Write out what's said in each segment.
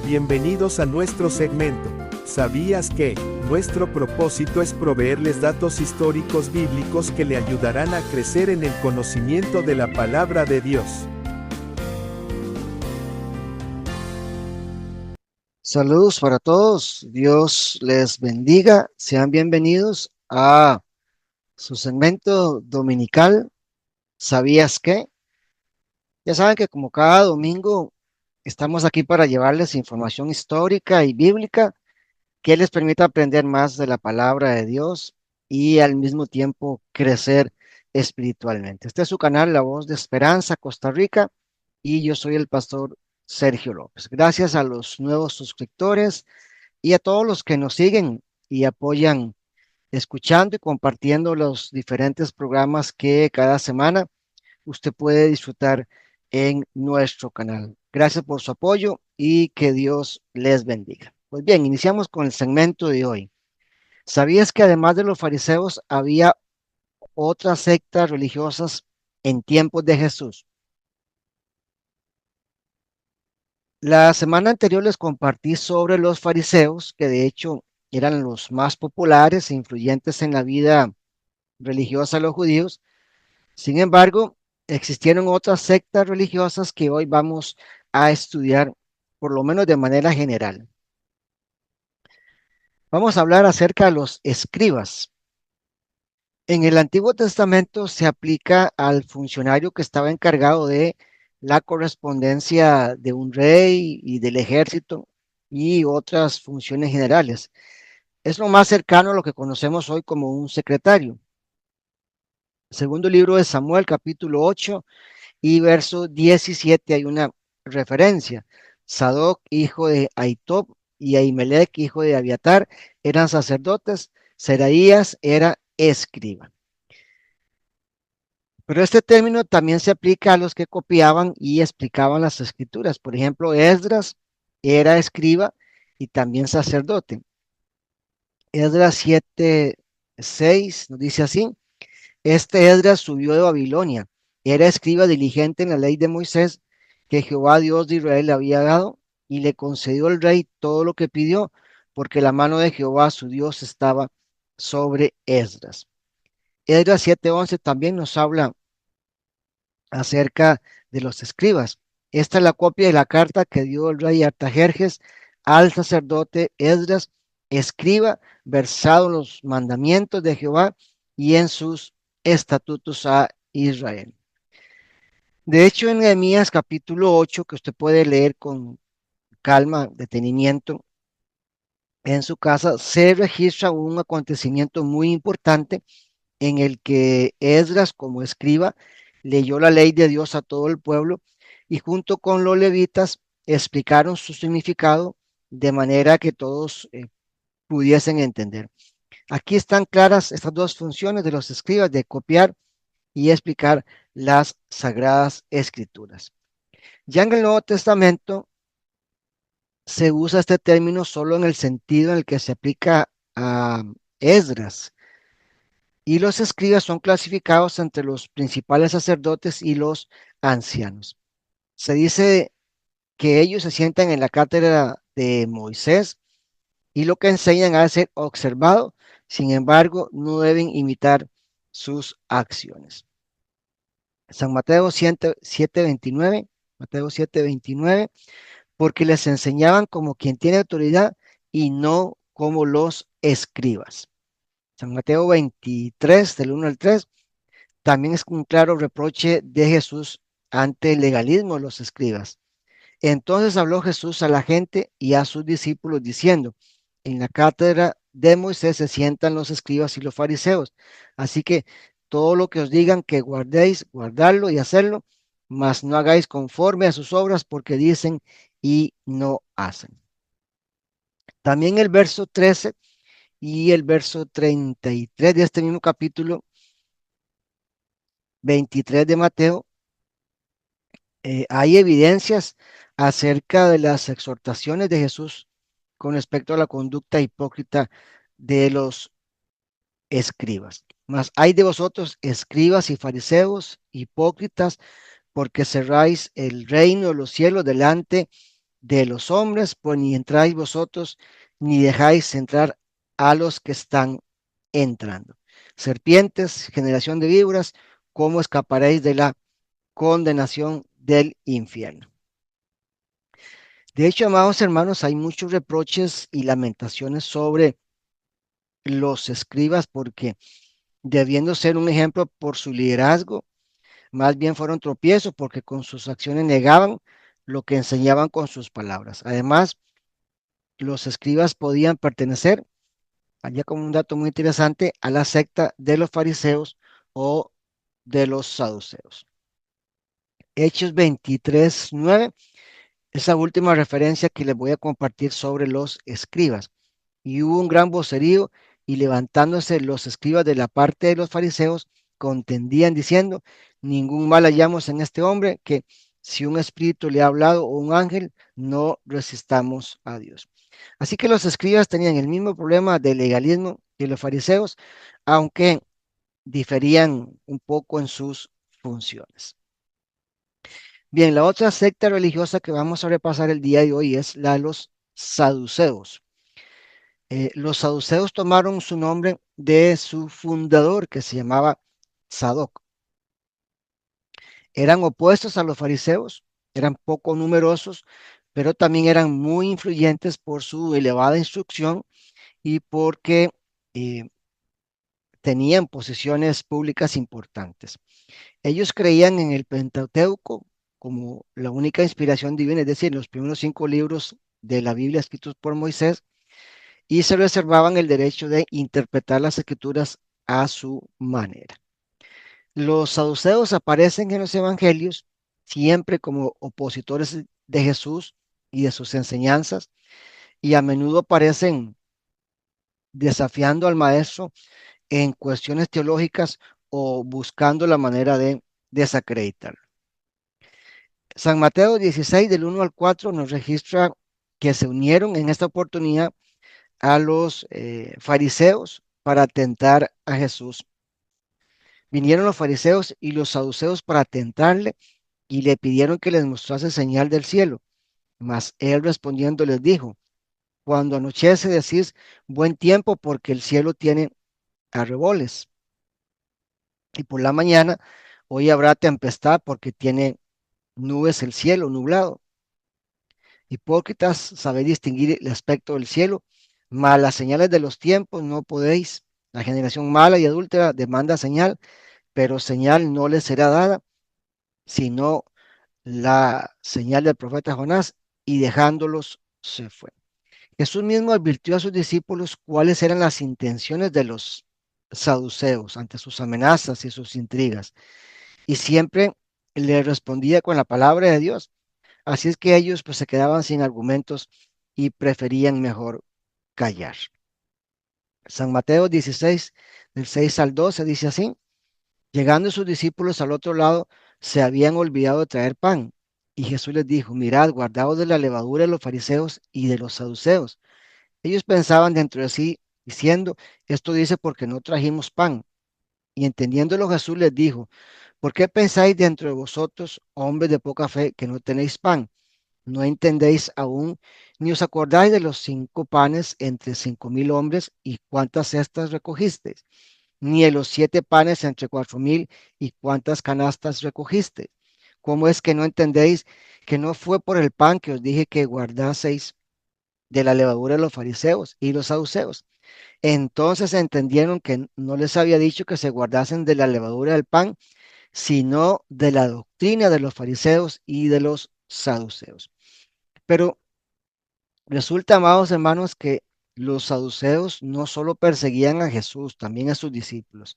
Bienvenidos a nuestro segmento. ¿Sabías que? Nuestro propósito es proveerles datos históricos bíblicos que le ayudarán a crecer en el conocimiento de la palabra de Dios. Saludos para todos, Dios les bendiga, sean bienvenidos a su segmento dominical, ¿sabías qué? Ya saben que como cada domingo estamos aquí para llevarles información histórica y bíblica que les permita aprender más de la palabra de Dios y al mismo tiempo crecer espiritualmente. Este es su canal, La Voz de Esperanza, Costa Rica, y yo soy el pastor Sergio López. Gracias a los nuevos suscriptores y a todos los que nos siguen y apoyan escuchando y compartiendo los diferentes programas que cada semana usted puede disfrutar en nuestro canal. Gracias por su apoyo y que Dios les bendiga. Pues bien, iniciamos con el segmento de hoy. ¿Sabías que además de los fariseos había otras sectas religiosas en tiempos de Jesús? La semana anterior les compartí sobre los fariseos, que de hecho eran los más populares e influyentes en la vida religiosa de los judíos. Sin embargo, existieron otras sectas religiosas que hoy vamos a estudiar, por lo menos de manera general. Vamos a hablar acerca de los escribas. En el Antiguo Testamento se aplica al funcionario que estaba encargado de la correspondencia de un rey y del ejército y otras funciones generales. Es lo más cercano a lo que conocemos hoy como un secretario. Segundo libro de Samuel, capítulo 8 y verso 17 hay una referencia. Sadoc, hijo de Ahitob, y Ahimelech, hijo de Abiatar, eran sacerdotes. Seraías era escriba. Pero este término también se aplica a los que copiaban y explicaban las escrituras. Por ejemplo, Esdras era escriba y también sacerdote. Esdras 7:6 nos dice así: Este Esdras subió de Babilonia, era escriba diligente en la ley de Moisés que Jehová Dios de Israel le había dado, y le concedió el rey todo lo que pidió, porque la mano de Jehová su Dios estaba sobre Esdras. Esdras 7:11 también nos habla acerca de los escribas. Esta es la copia de la carta que dio el rey Artajerjes al sacerdote Esdras, escriba, versado en los mandamientos de Jehová y en sus estatutos a Israel. De hecho, en Nehemías capítulo 8, que usted puede leer con calma, detenimiento, en su casa, se registra un acontecimiento muy importante en el que Esdras, como escriba, leyó la ley de Dios a todo el pueblo y junto con los levitas explicaron su significado de manera que todos pudiesen entender. Aquí están claras estas dos funciones de los escribas, de copiar y explicar las sagradas escrituras. Ya en el Nuevo Testamento se usa este término solo en el sentido en el que se aplica a Esdras, y los escribas son clasificados entre los principales sacerdotes y los ancianos. Se dice que ellos se sientan en la cátedra de Moisés y lo que enseñan ha de ser observado, sin embargo, no deben imitar sus acciones. San Mateo 7:29, Mateo 7:29, porque les enseñaban como quien tiene autoridad y no como los escribas. San Mateo 23, del 1 al 3, también es un claro reproche de Jesús ante el legalismo de los escribas. Entonces habló Jesús a la gente y a sus discípulos diciendo: en la cátedra de Moisés se sientan los escribas y los fariseos. Así que todo lo que os digan que guardéis, guardadlo y hacerlo, mas no hagáis conforme a sus obras, porque dicen y no hacen. También el verso 13 y el verso 33 de este mismo capítulo 23 de Mateo, hay evidencias acerca de las exhortaciones de Jesús con respecto a la conducta hipócrita de los escribas. Mas hay de vosotros, escribas y fariseos, hipócritas, porque cerráis el reino de los cielos delante de los hombres, pues ni entráis vosotros, ni dejáis entrar a los que están entrando. Serpientes, generación de víboras, ¿cómo escaparéis de la condenación del infierno? De hecho, amados hermanos, hay muchos reproches y lamentaciones sobre los escribas porque debiendo ser un ejemplo por su liderazgo, más bien fueron tropiezos porque con sus acciones negaban lo que enseñaban con sus palabras. Además, los escribas podían pertenecer, allá como un dato muy interesante, a la secta de los fariseos o de los saduceos. Hechos 23:9, esa última referencia que les voy a compartir sobre los escribas. Y hubo un gran vocerío, y levantándose los escribas de la parte de los fariseos, contendían diciendo: ningún mal hallamos en este hombre, que si un espíritu le ha hablado o un ángel, no resistamos a Dios. Así que los escribas tenían el mismo problema de legalismo que los fariseos, aunque diferían un poco en sus funciones. Bien, la otra secta religiosa que vamos a repasar el día de hoy es la de los saduceos. Los saduceos tomaron su nombre de su fundador, que se llamaba Sadoc. Eran opuestos a los fariseos, eran poco numerosos, pero también eran muy influyentes por su elevada instrucción y porque eh, tenían posiciones públicas importantes. Ellos creían en el Pentateuco como la única inspiración divina, es decir, los primeros 5 libros de la Biblia escritos por Moisés, y se reservaban el derecho de interpretar las escrituras a su manera. Los saduceos aparecen en los evangelios siempre como opositores de Jesús y de sus enseñanzas, y a menudo aparecen desafiando al maestro en cuestiones teológicas o buscando la manera de desacreditarlo. San Mateo 16, del 1 al 4, nos registra que se unieron en esta oportunidad a los fariseos para tentar a Jesús. Vinieron los fariseos y los saduceos para tentarle y le pidieron que les mostrase señal del cielo. Mas él respondiendo les dijo: cuando anochece decís buen tiempo, porque el cielo tiene arreboles, y por la mañana hoy habrá tempestad, porque tiene nubes el cielo nublado. Hipócritas, sabéis distinguir el aspecto del cielo, mas las señales de los tiempos no podéis. La generación mala y adúltera demanda señal, pero señal no les será dada, sino la señal del profeta Jonás, y dejándolos se fue. Jesús mismo advirtió a sus discípulos cuáles eran las intenciones de los saduceos ante sus amenazas y sus intrigas, y siempre le respondía con la palabra de Dios. Así es que ellos pues se quedaban sin argumentos y preferían mejor callar. San Mateo 16, del 6 al 12 dice así: llegando sus discípulos al otro lado, se habían olvidado de traer pan. Y Jesús les dijo: mirad, guardaos de la levadura de los fariseos y de los saduceos. Ellos pensaban dentro de sí, diciendo: esto dice porque no trajimos pan. Y entendiéndolo, Jesús les dijo: ¿por qué pensáis dentro de vosotros, hombres de poca fe, que no tenéis pan? ¿No entendéis aún, ni os acordáis de los 5 panes entre 5.000 hombres, y cuántas cestas recogisteis? Ni de los 7 panes entre 4.000, y cuántas canastas recogisteis. ¿Cómo es que no entendéis que no fue por el pan que os dije que guardaseis de la levadura de los fariseos y los saduceos? Entonces entendieron que no les había dicho que se guardasen de la levadura del pan, sino de la doctrina de los fariseos y de los saduceos. Pero resulta, amados hermanos, que los saduceos no solo perseguían a Jesús, también a sus discípulos.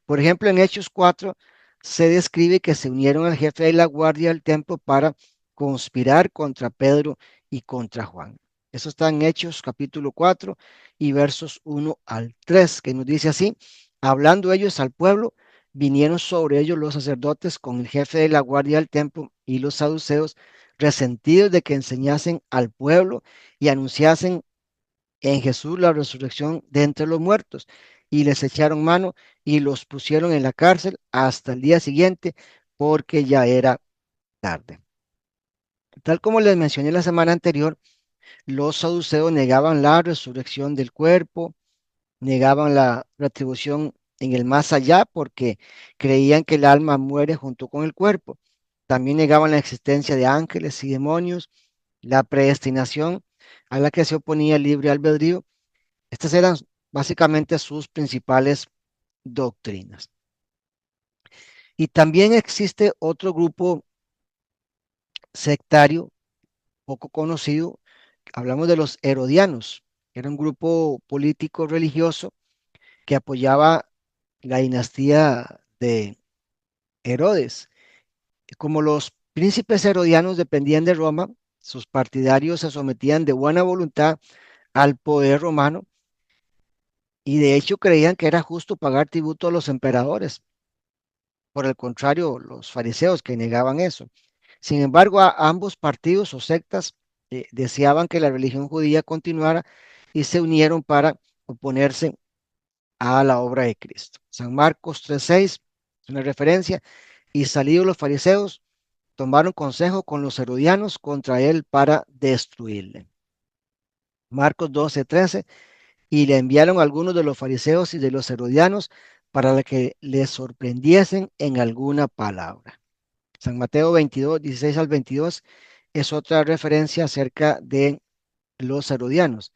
Por ejemplo, en Hechos 4 se describe que se unieron al jefe de la guardia del templo para conspirar contra Pedro y contra Juan. Eso está en Hechos capítulo 4 y versos 1 al 3, que nos dice así: hablando ellos al pueblo, vinieron sobre ellos los sacerdotes con el jefe de la guardia del templo y los saduceos, resentidos de que enseñasen al pueblo y anunciasen en Jesús la resurrección de entre los muertos, y les echaron mano y los pusieron en la cárcel hasta el día siguiente, porque ya era tarde. Tal como les mencioné la semana anterior, los saduceos negaban la resurrección del cuerpo, negaban la retribución en el más allá porque creían que el alma muere junto con el cuerpo. También negaban la existencia de ángeles y demonios, la predestinación a la que se oponía el libre albedrío. Estas eran básicamente sus principales doctrinas. Y también existe otro grupo sectario poco conocido. Hablamos de los herodianos. Era un grupo político religioso que apoyaba la dinastía de Herodes. Como los príncipes herodianos dependían de Roma, sus partidarios se sometían de buena voluntad al poder romano y de hecho creían que era justo pagar tributo a los emperadores. Por el contrario, los fariseos que negaban eso. Sin embargo, ambos partidos o sectas deseaban que la religión judía continuara y se unieron para oponerse a la obra de Cristo. San Marcos 3:6 es una referencia. Y salidos los fariseos, tomaron consejo con los herodianos contra él para destruirle. Marcos 12:13, y le enviaron algunos de los fariseos y de los herodianos para que les sorprendiesen en alguna palabra. San Mateo 22:16 al 22 es otra referencia acerca de los herodianos.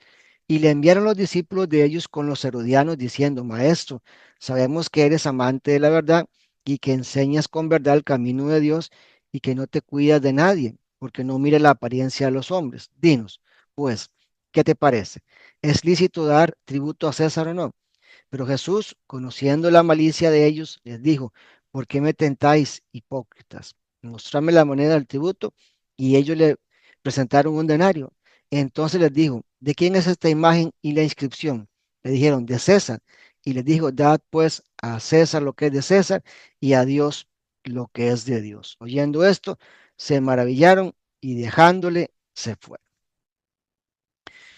Y le enviaron los discípulos de ellos con los herodianos diciendo: Maestro, sabemos que eres amante de la verdad y que enseñas con verdad el camino de Dios y que no te cuidas de nadie, porque no mira la apariencia de los hombres. Dinos, pues, ¿qué te parece? ¿Es lícito dar tributo a César o no? Pero Jesús, conociendo la malicia de ellos, les dijo: ¿Por qué me tentáis, hipócritas? Mostradme la moneda del tributo. Y ellos le presentaron un denario. Entonces les dijo: ¿De quién es esta imagen y la inscripción? Le dijeron: de César. Y les dijo: Dad pues a César lo que es de César y a Dios lo que es de Dios. Oyendo esto, se maravillaron y dejándole se fue.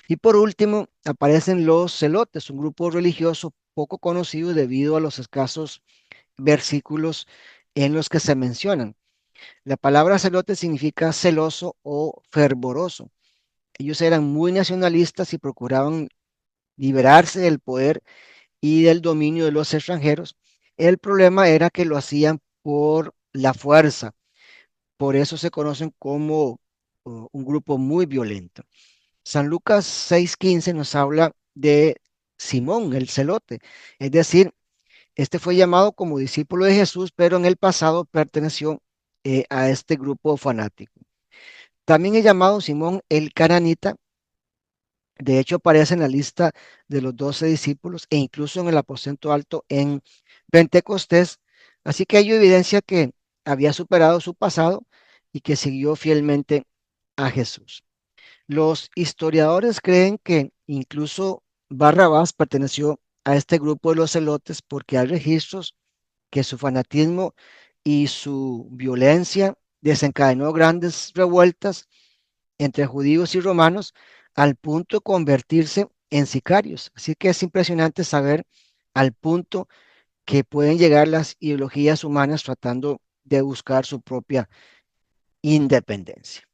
Y por último, aparecen los celotes, un grupo religioso poco conocido debido a los escasos versículos en los que se mencionan. La palabra celote significa celoso o fervoroso. Ellos eran muy nacionalistas y procuraban liberarse del poder y del dominio de los extranjeros. El problema era que lo hacían por la fuerza. Por eso se conocen como un grupo muy violento. San Lucas 6:15 nos habla de Simón, el celote. Es decir, este fue llamado como discípulo de Jesús, pero en el pasado perteneció a este grupo fanático. También es llamado Simón el Cananita. De hecho, aparece en la lista de los 12 discípulos e incluso en el aposento alto en Pentecostés. Así que hay evidencia que había superado su pasado y que siguió fielmente a Jesús. Los historiadores creen que incluso Barrabás perteneció a este grupo de los celotes porque hay registros que su fanatismo y su violencia desencadenó grandes revueltas entre judíos y romanos al punto de convertirse en sicarios. Así que es impresionante saber al punto que pueden llegar las ideologías humanas tratando de buscar su propia independencia.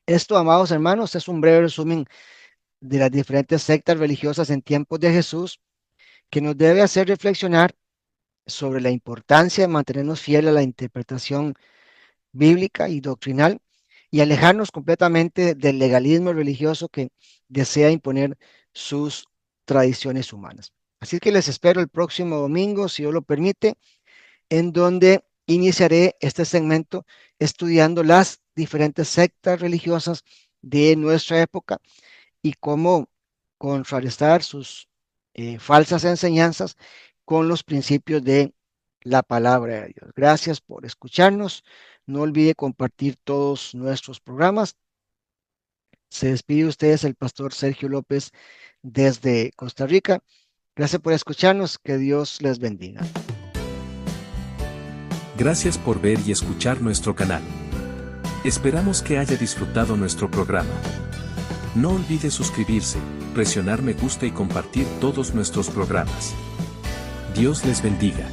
Esto, amados hermanos, es un breve resumen de las diferentes sectas religiosas en tiempos de Jesús que nos debe hacer reflexionar sobre la importancia de mantenernos fieles a la interpretación bíblica y doctrinal y alejarnos completamente del legalismo religioso que desea imponer sus tradiciones humanas. Así que les espero el próximo domingo, si Dios lo permite, en donde iniciaré este segmento estudiando las diferentes sectas religiosas de nuestra época y cómo contrarrestar sus falsas enseñanzas con los principios de la palabra de Dios. Gracias por escucharnos. No olvide compartir todos nuestros programas. Se despide de ustedes el pastor Sergio López desde Costa Rica. Gracias por escucharnos. Que Dios les bendiga. Gracias por ver y escuchar nuestro canal. Esperamos que haya disfrutado nuestro programa. No olvide suscribirse, presionar me gusta y compartir todos nuestros programas. Dios les bendiga.